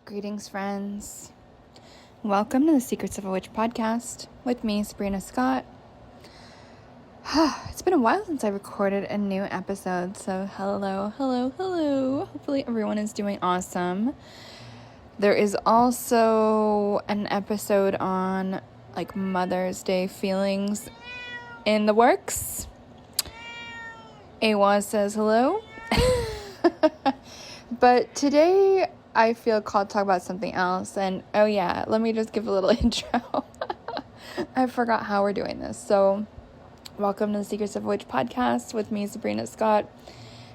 Greetings, friends. Welcome to the Secrets of a Witch podcast with me, Sabrina Scott. It's been a while since I recorded a new episode, so hello. Hopefully everyone is doing awesome. There is also an episode on Mother's Day feelings in the works. Awa says hello. But today I feel called to talk about something else. And let me just give a little intro. I forgot how we're doing this. So welcome to the Secrets of a Witch podcast with me, Sabrina Scott,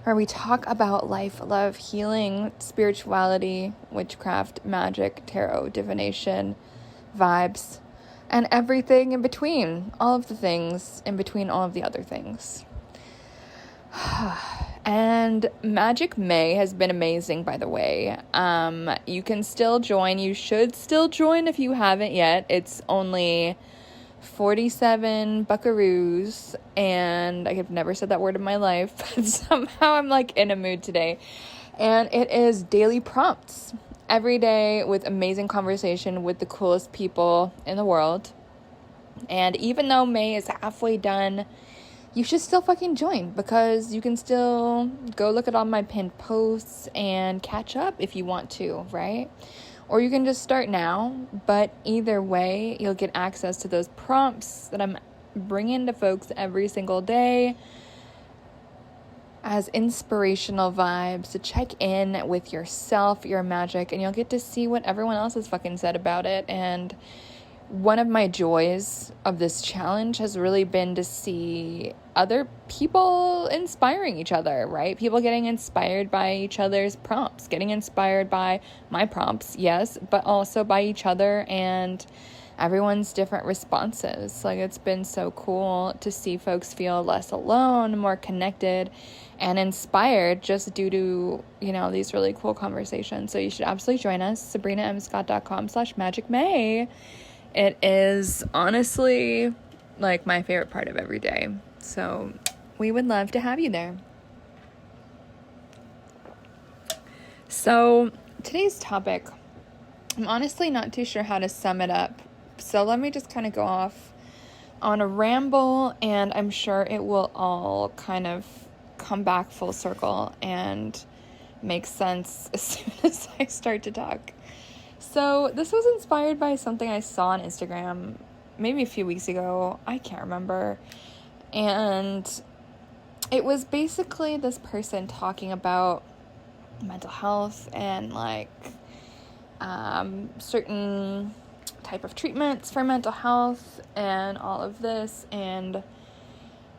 where we talk about life, love, healing, spirituality, witchcraft, magic, tarot, divination, vibes, and everything in between. All of the things in between all of the other things. And Magic May has been amazing, by the way. You can still join. You should still join if you haven't yet. It's only 47 buckaroos, and I have never said that word in my life, but somehow I'm in a mood today. And it is daily prompts every day with amazing conversation with the coolest people in the world. And even though May is halfway done, you should still fucking join, because you can still go look at all my pinned posts and catch up if you want to, right? Or you can just start now, but either way, you'll get access to those prompts that I'm bringing to folks every single day as inspirational vibes to check in with yourself, your magic, and you'll get to see what everyone else has fucking said about it. And one of my joys of this challenge has really been to see other people inspiring each other, right? People getting inspired by each other's prompts, getting inspired by my prompts, yes, but also by each other and everyone's different responses. It's been so cool to see folks feel less alone, more connected, and inspired just due to, these really cool conversations. So you should absolutely join us, sabrinamscott.com/magicmay. It is honestly my favorite part of every day. So we would love to have you there. So today's topic, I'm honestly not too sure how to sum it up. So let me just kind of go off on a ramble, and I'm sure it will all kind of come back full circle and make sense as soon as I start to talk. So this was inspired by something I saw on Instagram maybe a few weeks ago. I can't remember. And it was basically this person talking about mental health and certain type of treatments for mental health and all of this. And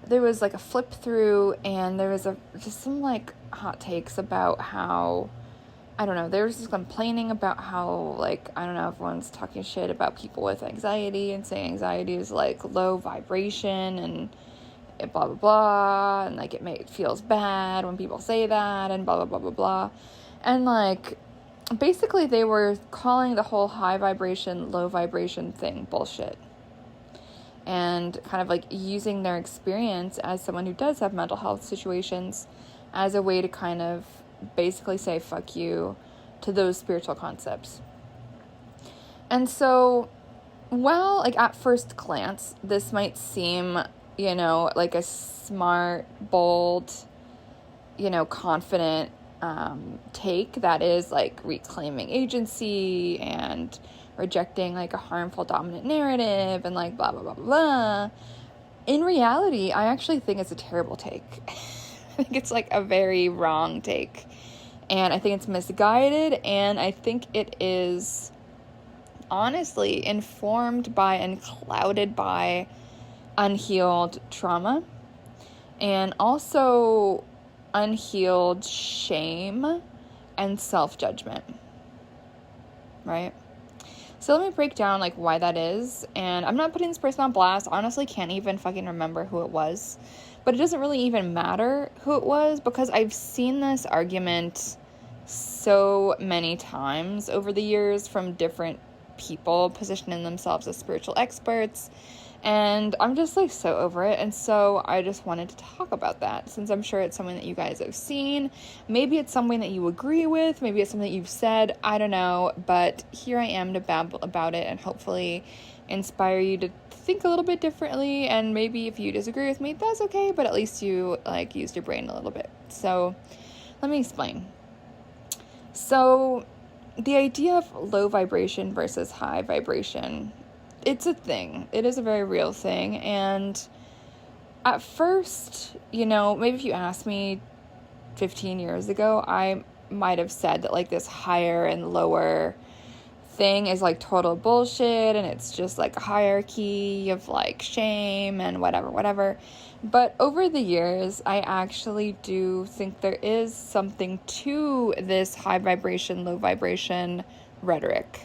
there was a flip through, and there was just some hot takes about how, I don't know, they were just complaining about how, everyone's talking shit about people with anxiety and saying anxiety is, low vibration and blah, blah, blah, and, it feels bad when people say that and blah, blah, blah, blah, blah. And, basically they were calling the whole high vibration, low vibration thing bullshit. And kind of, using their experience as someone who does have mental health situations as a way to kind of basically say fuck you to those spiritual concepts. And so, while at first glance this might seem a smart, bold, confident take that is reclaiming agency and rejecting a harmful dominant narrative and blah blah blah blah, in reality I actually think it's a terrible take. I think it's a very wrong take, and I think it's misguided, and I think it is honestly informed by and clouded by unhealed trauma, and also unhealed shame and self-judgment, right? So let me break down why that is. And I'm not putting this person on blast. Honestly, can't even fucking remember who it was. But it doesn't really even matter who it was, because I've seen this argument so many times over the years from different people positioning themselves as spiritual experts And I'm just like so over it. And so I just wanted to talk about that, since I'm sure it's something that you guys have seen. Maybe it's something that you agree with. Maybe it's something that you've said. I don't know. But here I am to babble about it and hopefully inspire you to think a little bit differently. And maybe if you disagree with me, that's okay. But at least you like used your brain a little bit. So let me explain. So the idea of low vibration versus high vibration, it's a thing. It is a very real thing. And at first, maybe if you asked me 15 years ago, I might have said that like this higher and lower thing is like total bullshit, and it's just like a hierarchy of like shame and whatever. But over the years, I actually do think there is something to this high vibration, low vibration rhetoric.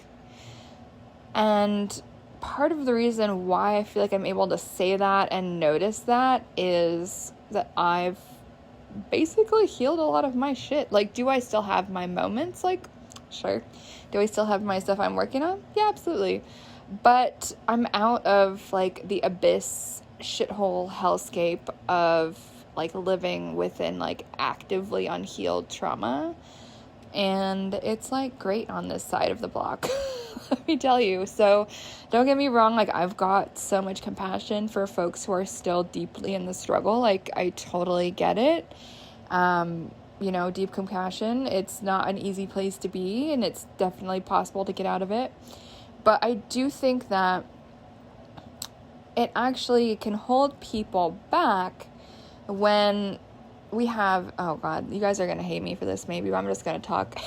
And part of the reason why I feel like I'm able to say that and notice that is that I've basically healed a lot of my shit. Like, do I still have my moments? Like, sure. Do I still have my stuff I'm working on? Yeah, absolutely. But I'm out of like the abyss, shithole, hellscape of like living within like actively unhealed trauma. And it's like great on this side of the block. Let me tell you. So don't get me wrong, like I've got so much compassion for folks who are still deeply in the struggle. Like I totally get it. Deep compassion. It's not an easy place to be, and it's definitely possible to get out of it. But I do think that it actually can hold people back when we have, oh God, you guys are going to hate me for this maybe, but I'm just going to talk.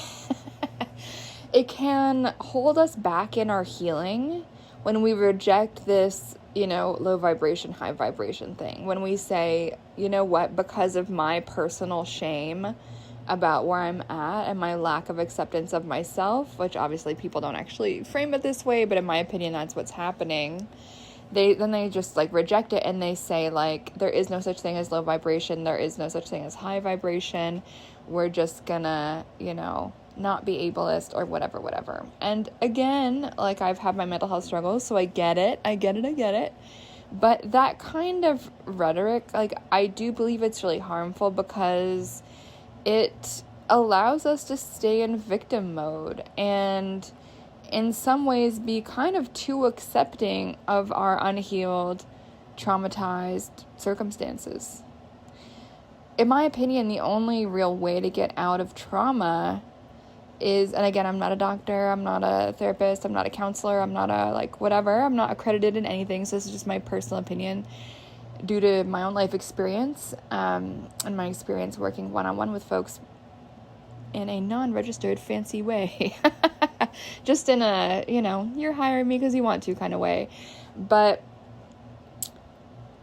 It can hold us back in our healing when we reject this, low vibration, high vibration thing. When we say, you know what, because of my personal shame about where I'm at and my lack of acceptance of myself, which obviously people don't actually frame it this way, but in my opinion, that's what's happening. They just like reject it, and they say like, there is no such thing as low vibration. There is no such thing as high vibration. We're just gonna, not be ableist or whatever. And again, like I've had my mental health struggles, so I get it. But that kind of rhetoric, like I do believe it's really harmful because it allows us to stay in victim mode and in some ways be kind of too accepting of our unhealed, traumatized circumstances. In my opinion, the only real way to get out of trauma is, and again, I'm not a doctor, I'm not a therapist, I'm not a counselor, I'm not a whatever, I'm not accredited in anything, so this is just my personal opinion due to my own life experience, and my experience working one-on-one with folks in a non-registered fancy way. Just in a, you're hiring me because you want to kind of way. But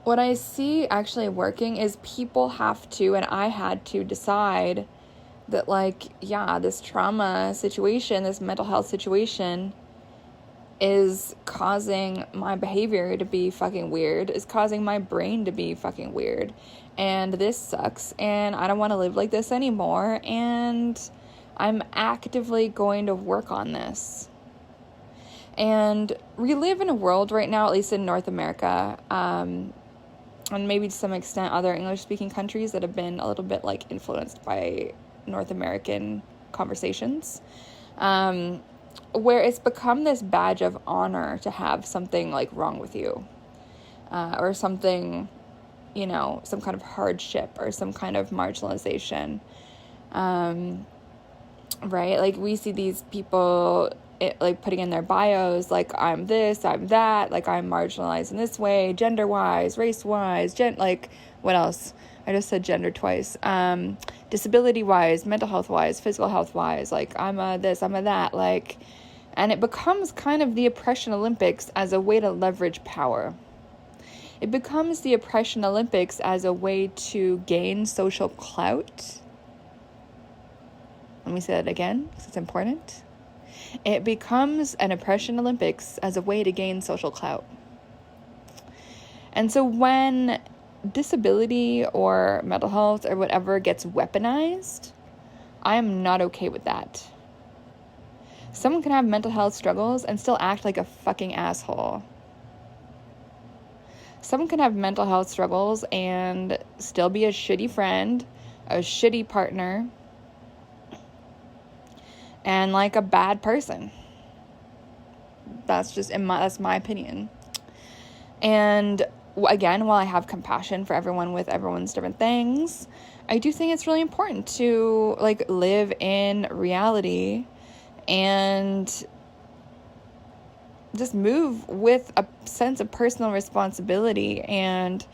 what I see actually working is people have to, and I had to decide that this trauma situation, this mental health situation is causing my behavior to be fucking weird, is causing my brain to be fucking weird. And this sucks. And I don't want to live like this anymore. And I'm actively going to work on this. And we live in a world right now, at least in North America, and maybe to some extent other English-speaking countries that have been a little bit influenced by North American conversations, where it's become this badge of honor to have something wrong with you, or something, some kind of hardship or some kind of marginalization, right? We see these people putting in their bios, I'm this, I'm that, I'm marginalized in this way, gender-wise, race-wise, what else? I just said gender twice. Disability-wise, mental health-wise, physical health-wise, I'm a this, I'm a that, and it becomes kind of the oppression Olympics as a way to leverage power. It becomes the oppression Olympics as a way to gain social clout. Let me say that again, because it's important. It becomes an oppression Olympics as a way to gain social clout. And so when disability or mental health or whatever gets weaponized, I am not okay with that. Someone can have mental health struggles and still act like a fucking asshole. someone can have mental health struggles and still be a shitty friend, a shitty partner, and like a bad person. That's my opinion. And again, while I have compassion for everyone with everyone's different things, I do think it's really important to like live in reality and just move with a sense of personal responsibility and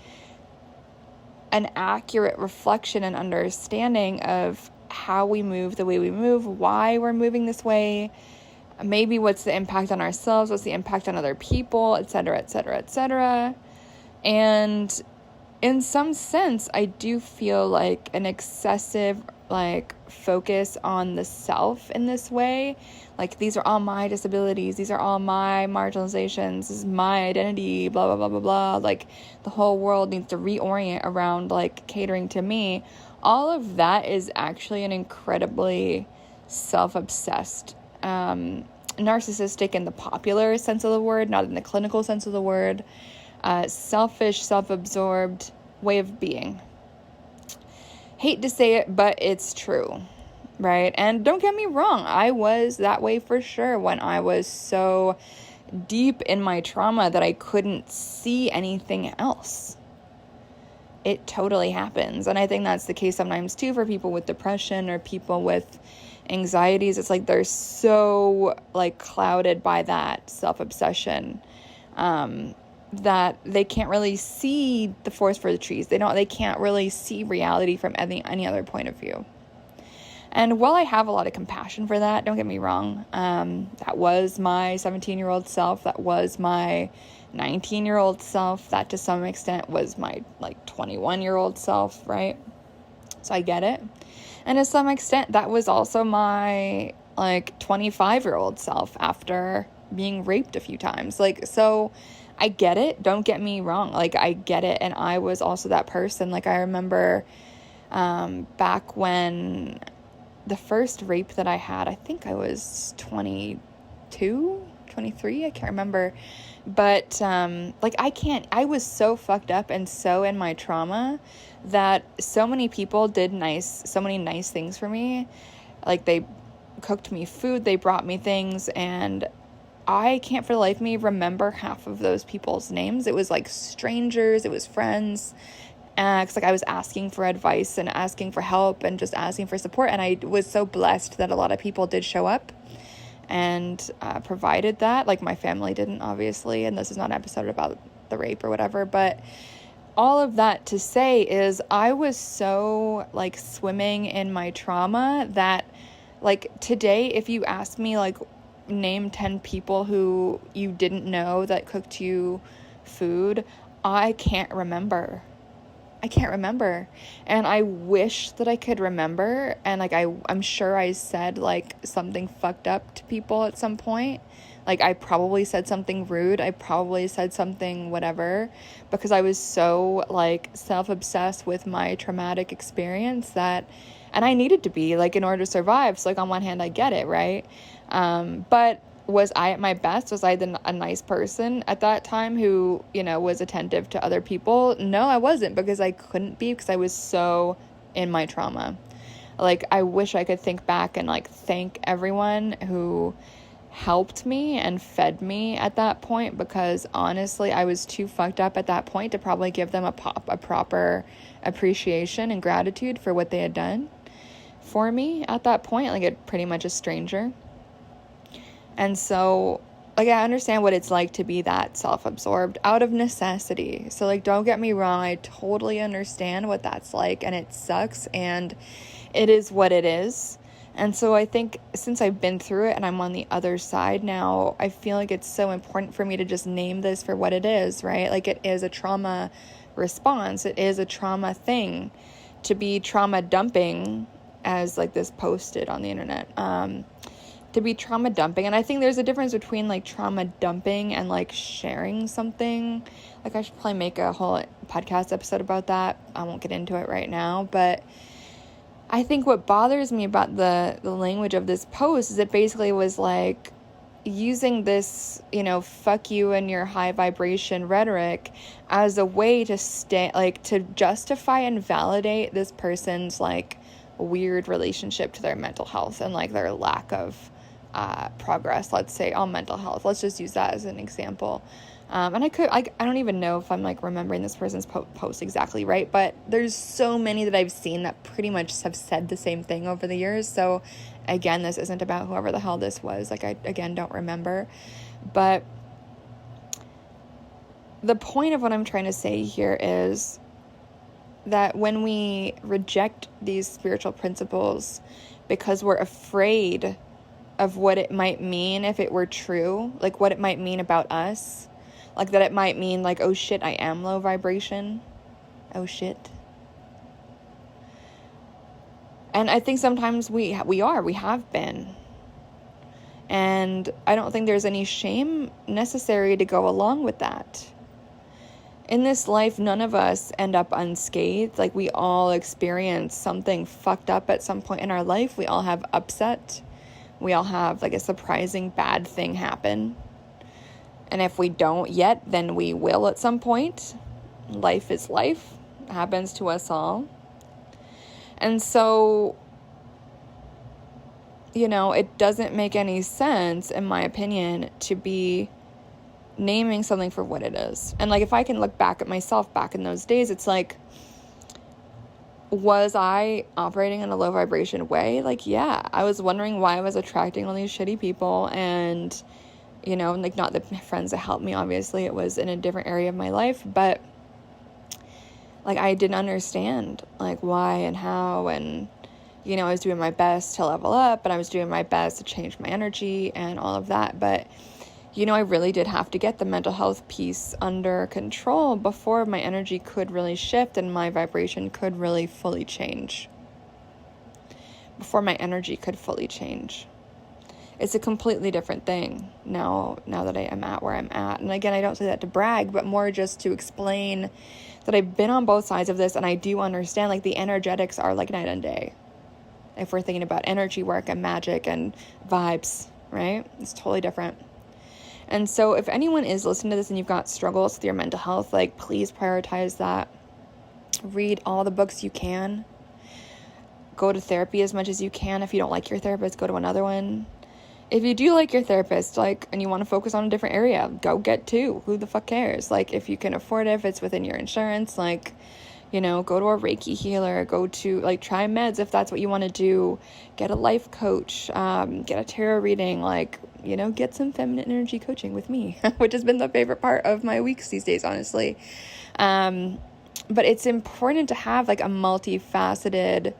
an accurate reflection and understanding of how we move the way we move, why we're moving this way, maybe what's the impact on ourselves, what's the impact on other people, etc., etc., etc. And in some sense, I do feel like an excessive like focus on the self in this way. Like, these are all my disabilities, these are all my marginalizations, this is my identity, blah, blah, blah, blah, blah. Like, the whole world needs to reorient around, like, catering to me. All of that is actually an incredibly self-obsessed, narcissistic in the popular sense of the word, not in the clinical sense of the word, selfish, self-absorbed way of being. Hate to say it, but it's true. Right? And don't get me wrong, I was that way for sure when I was so deep in my trauma that I couldn't see anything else. It totally happens. And I think that's the case sometimes too for people with depression or people with anxieties. It's like they're so like clouded by that self-obsession that they can't really see the forest for the trees. They can't really see reality from any other point of view. And while I have a lot of compassion for that, don't get me wrong, that was my 17-year-old self, that was my 19-year-old self, that to some extent was my, like, 21-year-old self, right? So I get it. And to some extent, that was also my, like, 25-year-old self after being raped a few times. Like, so I get it. Don't get me wrong. Like, I get it. And I was also that person. Like, I remember back when the first rape that I had, I think I was 22, 23, I can't remember. But, like, I was so fucked up and so in my trauma that so many people did so many nice things for me. Like, they cooked me food, they brought me things, and I can't for the life of me remember half of those people's names. It was, like, strangers, it was friends. Cause like I was asking for advice and asking for help and just asking for support. And I was so blessed that a lot of people did show up and provided that. Like, my family didn't, obviously. And this is not an episode about the rape or whatever. But all of that to say is I was so, like, swimming in my trauma that, like, today, if you ask me, like, name 10 people who you didn't know that cooked you food, I can't remember. And I wish that I could remember. And like, I'm sure I said like something fucked up to people at some point. Like, I probably said something rude. I probably said something whatever, because I was so like self-obsessed with my traumatic experience that, and I needed to be, like, in order to survive. So like, on one hand, I get it, right? But was I at my best? Was I a nice person at that time who, you know, was attentive to other people? No, I wasn't, because I couldn't be, because I was so in my trauma. Like, I wish I could think back and like thank everyone who helped me and fed me at that point, because honestly, I was too fucked up at that point to probably give them a proper appreciation and gratitude for what they had done for me at that point, like pretty much a stranger. And so, like, I understand what it's like to be that self-absorbed out of necessity. So, like, don't get me wrong, I totally understand what that's like, and it sucks, and it is what it is. And so I think since I've been through it and I'm on the other side now, I feel like it's so important for me to just name this for what it is, right? Like, it is a trauma response. It is a trauma thing. To be trauma dumping, as like this posted on the internet, to be trauma dumping. And I think there's a difference between like trauma dumping and like sharing something. Like, I should probably make a whole podcast episode about that. I won't get into it right now, but I think what bothers me about the language of this post is it basically was like, using this, fuck you and your high vibration rhetoric as a way to to justify and validate this person's like weird relationship to their mental health and like their lack of progress, let's say, on mental health. Let's just use that as an example. And I don't even know if I'm like remembering this person's post exactly right, but there's so many that I've seen that pretty much have said the same thing over the years. So again, this isn't about whoever the hell this was. Like, I, again, don't remember. But the point of what I'm trying to say here is that when we reject these spiritual principles because we're afraid of what it might mean if it were true, like what it might mean about us, like that it might mean like, oh shit, I am low vibration. Oh shit. And I think sometimes we have been. And I don't think there's any shame necessary to go along with that. In this life, none of us end up unscathed. Like, we all experience something fucked up at some point in our life. We all have upset. We all have like a surprising bad thing happen. And if we don't yet, then we will at some point. Life is life. It happens to us all. And so, it doesn't make any sense, in my opinion, to be naming something for what it is. And like, if I can look back at myself back in those days, it's like, was I operating in a low vibration way? Like, yeah, I was wondering why I was attracting all these shitty people, and like, not the friends that helped me, obviously, it was in a different area of my life, but like, I didn't understand like why and how, and I was doing my best to level up, and I was doing my best to change my energy and all of that, but I really did have to get the mental health piece under control before my energy could really shift and my vibration could really fully change. Before my energy could fully change. It's a completely different thing now that I am at where I'm at. And again, I don't say that to brag, but more just to explain that I've been on both sides of this, and I do understand like the energetics are like night and day. If we're thinking about energy work and magic and vibes, right? It's totally different. And so if anyone is listening to this and you've got struggles with your mental health, like, please prioritize that. Read all the books you can. Go to therapy as much as you can. If you don't like your therapist, go to another one. If you do like your therapist, like, and you want to focus on a different area, go get two. Who the fuck cares? Like, if you can afford it, if it's within your insurance, like, go to a Reiki healer, go to, like, try meds if that's what you want to do, get a life coach, get a tarot reading, like, get some feminine energy coaching with me, which has been the favorite part of my weeks these days, honestly. But it's important to have like a multifaceted,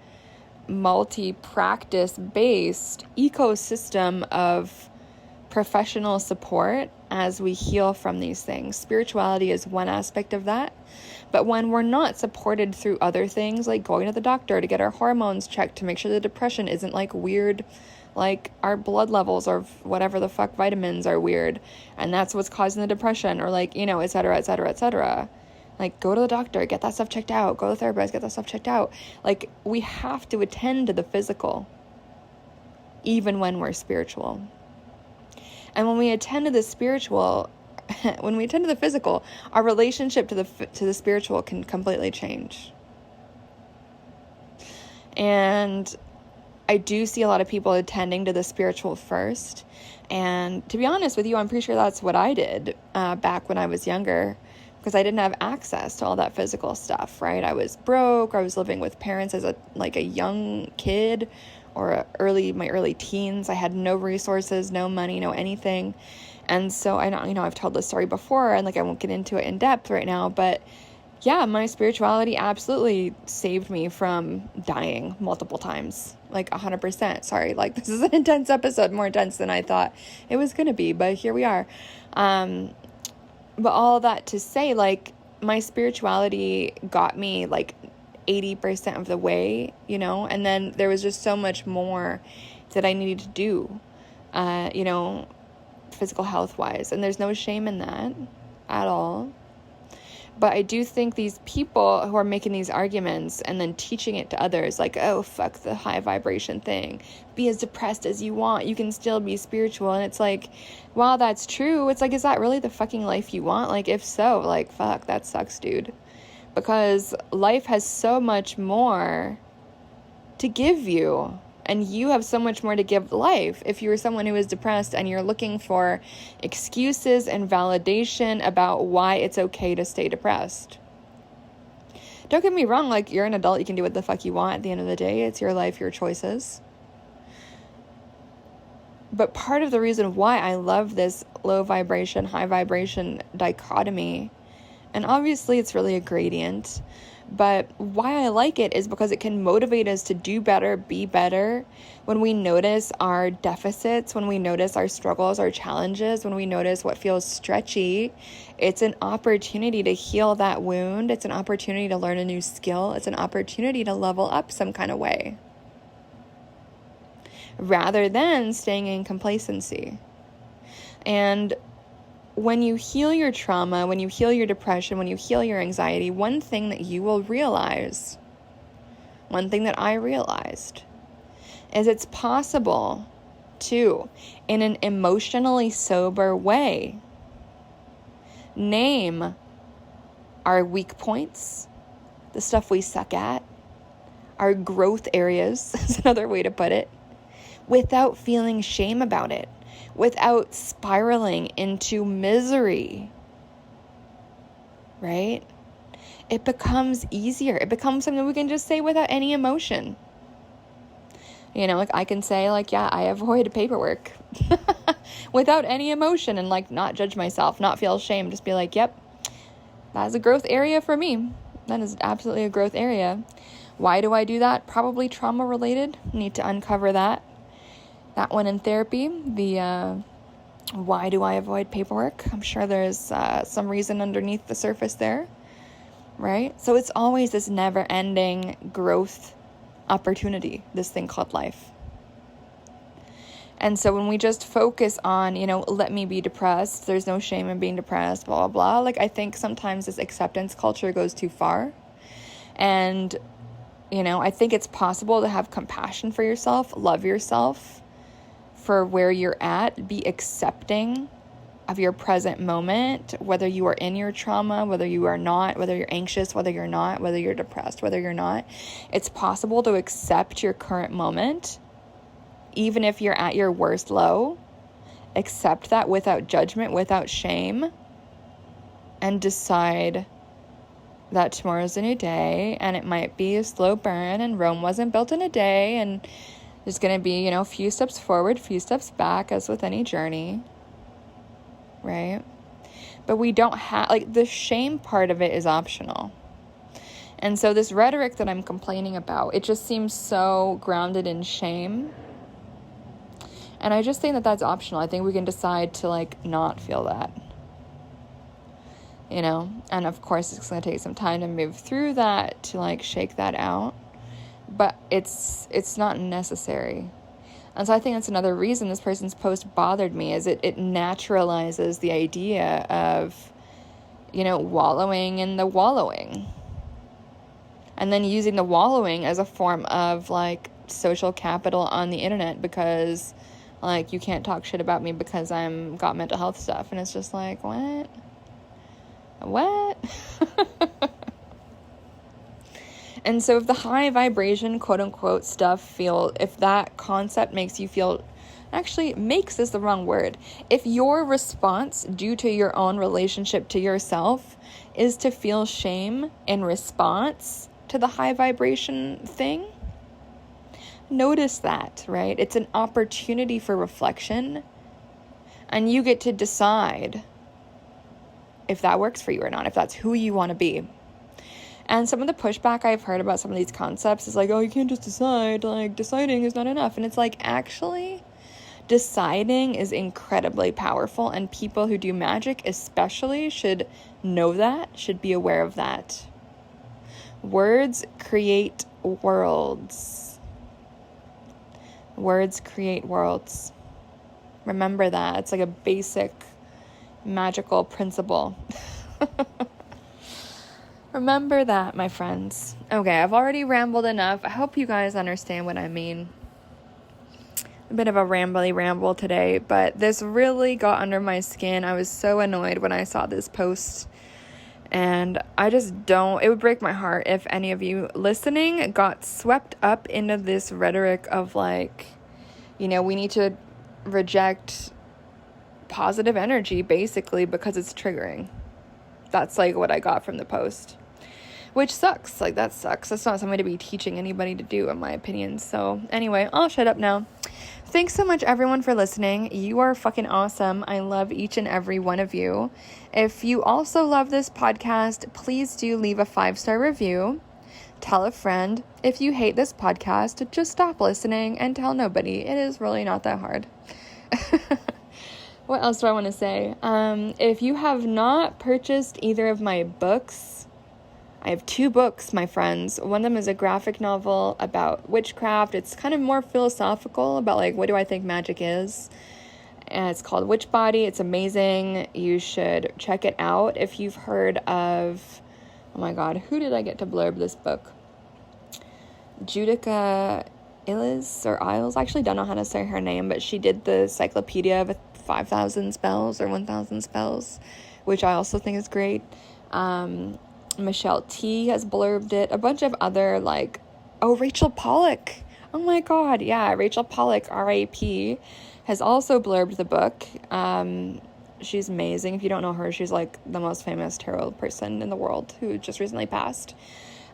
multi-practice based ecosystem of professional support as we heal from these things. Spirituality is one aspect of that. But when we're not supported through other things, like going to the doctor to get our hormones checked to make sure the depression isn't like weird, like our blood levels or whatever the fuck vitamins are weird, and that's what's causing the depression, or like, et cetera, et cetera, et cetera. Like, go to the doctor, get that stuff checked out. Go to the therapist, get that stuff checked out. Like, we have to attend to the physical, even when we're spiritual. And when we attend to the spiritual, when we attend to the physical, our relationship to the spiritual can completely change. And I do see a lot of people attending to the spiritual first. And to be honest with you, I'm pretty sure that's what I did back when I was younger, because I didn't have access to all that physical stuff, right? I was broke. I was living with parents as a young kid, or my early teens. I had no resources, no money, no anything. And so I know, I've told this story before, and like, I won't get into it in depth right now, but yeah, my spirituality absolutely saved me from dying multiple times, like 100%. Sorry, like, this is an intense episode, more intense than I thought it was going to be, but here we are. But all that to say, like, my spirituality got me like 80% of the way, and then there was just so much more that I needed to do, physical health wise. And there's no shame in that at all. But I do think these people who are making these arguments and then teaching it to others, like, oh, fuck the high vibration thing. Be as depressed as you want. You can still be spiritual. And it's like, while that's true, it's like, is that really the fucking life you want? Like, if so, like, fuck, that sucks, dude. Because life has so much more to give you. And you have so much more to give life if you're someone who is depressed and you're looking for excuses and validation about why it's okay to stay depressed. Don't get me wrong, like, you're an adult, you can do what the fuck you want at the end of the day. It's your life, your choices. But part of the reason why I love this low vibration, high vibration dichotomy, and obviously it's really a gradient, but why I like it is because it can motivate us to do better, be better. When we notice our deficits, when we notice our struggles, our challenges, when we notice what feels stretchy, it's an opportunity to heal that wound. It's an opportunity to learn a new skill. It's an opportunity to level up some kind of way, rather than staying in complacency. And when you heal your trauma, when you heal your depression, when you heal your anxiety, one thing that you will realize, one thing that I realized, is it's possible to, in an emotionally sober way, name our weak points, the stuff we suck at, our growth areas, is another way to put it, without feeling shame about it, without spiraling into misery, right? It becomes easier. It becomes something we can just say without any emotion. You know, like, I can say, like, yeah, I avoid paperwork without any emotion, and, like, not judge myself, not feel shame, just be like, yep, that's a growth area for me. That is absolutely a growth area. Why do I do that? Probably trauma related. Need to uncover that one in therapy. The why do I avoid paperwork? I'm sure there's some reason underneath the surface there, right? So it's always this never-ending growth opportunity, this thing called life. And so when we just focus on, you know, let me be depressed, there's no shame in being depressed, blah, blah, blah. Like, I think sometimes this acceptance culture goes too far. And, you know, I think it's possible to have compassion for yourself, love yourself for where you're at, be accepting of your present moment, whether you are in your trauma, whether you are not, whether you're anxious, whether you're not, whether you're depressed, whether you're not. It's possible to accept your current moment, even if you're at your worst low. Accept that without judgment, without shame, and decide that tomorrow's a new day, and it might be a slow burn, and Rome wasn't built in a day, and there's going to be, you know, a few steps forward, few steps back, as with any journey, right? But we don't have, like, the shame part of it is optional. And so this rhetoric that I'm complaining about, it just seems so grounded in shame. And I just think that that's optional. I think we can decide to, like, not feel that, you know? And of course, it's going to take some time to move through that, to, like, shake that out. But it's not necessary. And so I think that's another reason this person's post bothered me, is it naturalizes the idea of, you know, wallowing in the wallowing. And then using the wallowing as a form of, like, social capital on the internet, because, like, you can't talk shit about me because I'm got mental health stuff. And it's just like, what? And so if the high vibration, quote unquote, stuff if that concept makes you feel, actually, makes is the wrong word. If your response due to your own relationship to yourself is to feel shame in response to the high vibration thing, notice that, right? It's an opportunity for reflection, and you get to decide if that works for you or not, if that's who you want to be. And some of the pushback I've heard about some of these concepts is like, oh, you can't just decide, like, deciding is not enough. And it's like, actually, deciding is incredibly powerful, and people who do magic especially should know that, should be aware of that. Words create worlds. Words create worlds. Remember that. It's like a basic magical principle. Remember that, my friends. Okay, I've already rambled enough. I hope you guys understand what I mean. A bit of a rambly ramble today, but this really got under my skin. I was so annoyed when I saw this post. And I just don't, it would break my heart if any of you listening got swept up into this rhetoric of like, you know, we need to reject positive energy basically because it's triggering. That's like what I got from the post. Which sucks. Like, that sucks. That's not something to be teaching anybody to do, in my opinion. So, anyway, I'll shut up now. Thanks so much, everyone, for listening. You are fucking awesome. I love each and every one of you. If you also love this podcast, please do leave a 5-star review. Tell a friend. If you hate this podcast, just stop listening and tell nobody. It is really not that hard. What else do I want to say? If you have not purchased either of my books, I have 2 books, my friends. One of them is a graphic novel about witchcraft. It's kind of more philosophical about, like, what do I think magic is? And it's called Witch Body. It's amazing. You should check it out. If you've heard of, oh my God, who did I get to blurb this book? Judica Illes or Isles. I actually don't know how to say her name, but she did the Cyclopedia of 5,000 spells or 1,000 spells, which I also think is great. Michelle T has blurbed it. A bunch of other, like, Rachel Pollack. Oh my God. Yeah, Rachel Pollack, R.A.P., has also blurbed the book. She's amazing. If you don't know her, she's like the most famous tarot person in the world who just recently passed.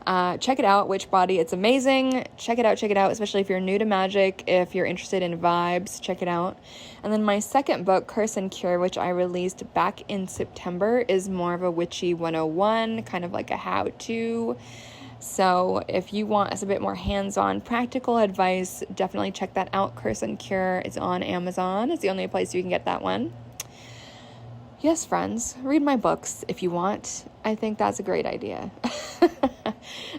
Check it out, Witch Body. It's amazing. Check it out, especially if you're new to magic, if you're interested in vibes, check it out. And then my second book, Curse and Cure, which I released back in September, is more of a witchy 101, kind of like a how-to. So if you want a bit more hands-on practical advice, definitely check that out, Curse and Cure. It's on Amazon. It's the only place you can get that one. Yes, friends, read my books if you want. I think that's a great idea.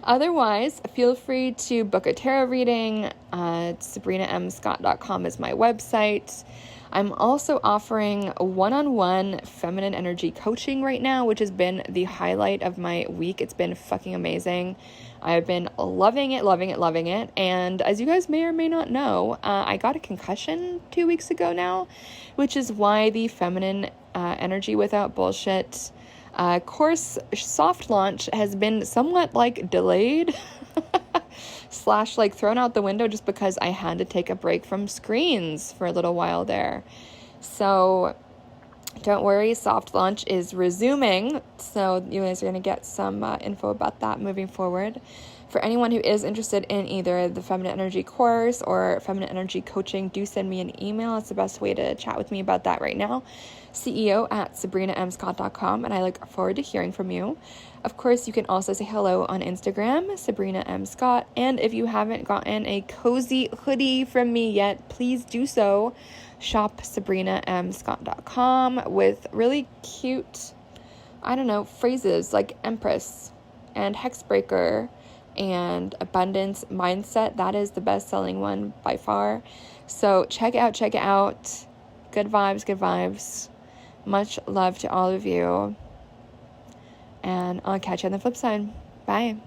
Otherwise, feel free to book a tarot reading. SabrinaMScott.com is my website. I'm also offering one-on-one feminine energy coaching right now, which has been the highlight of my week. It's been fucking amazing. I've been loving it. And as you guys may or may not know, I got a concussion 2 weeks ago now, which is why the feminine energy without bullshit course soft launch has been somewhat like delayed / like thrown out the window just because I had to take a break from screens for a little while there. So don't worry, soft launch is resuming. So you guys are going to get some info about that moving forward. For anyone who is interested in either the Feminine Energy course or Feminine Energy coaching, do send me an email. It's the best way to chat with me about that right now. CEO@SabrinaMScott.com, and I look forward to hearing from you. Of course, you can also say hello on Instagram, Sabrina M. Scott, and if you haven't gotten a cozy hoodie from me yet, please do so. Shop SabrinaMScott.com with really cute, phrases like Empress and Hexbreaker and Abundance Mindset. That is the best-selling one by far. So check it out. Good vibes. Much love to all of you. And I'll catch you on the flip side. Bye.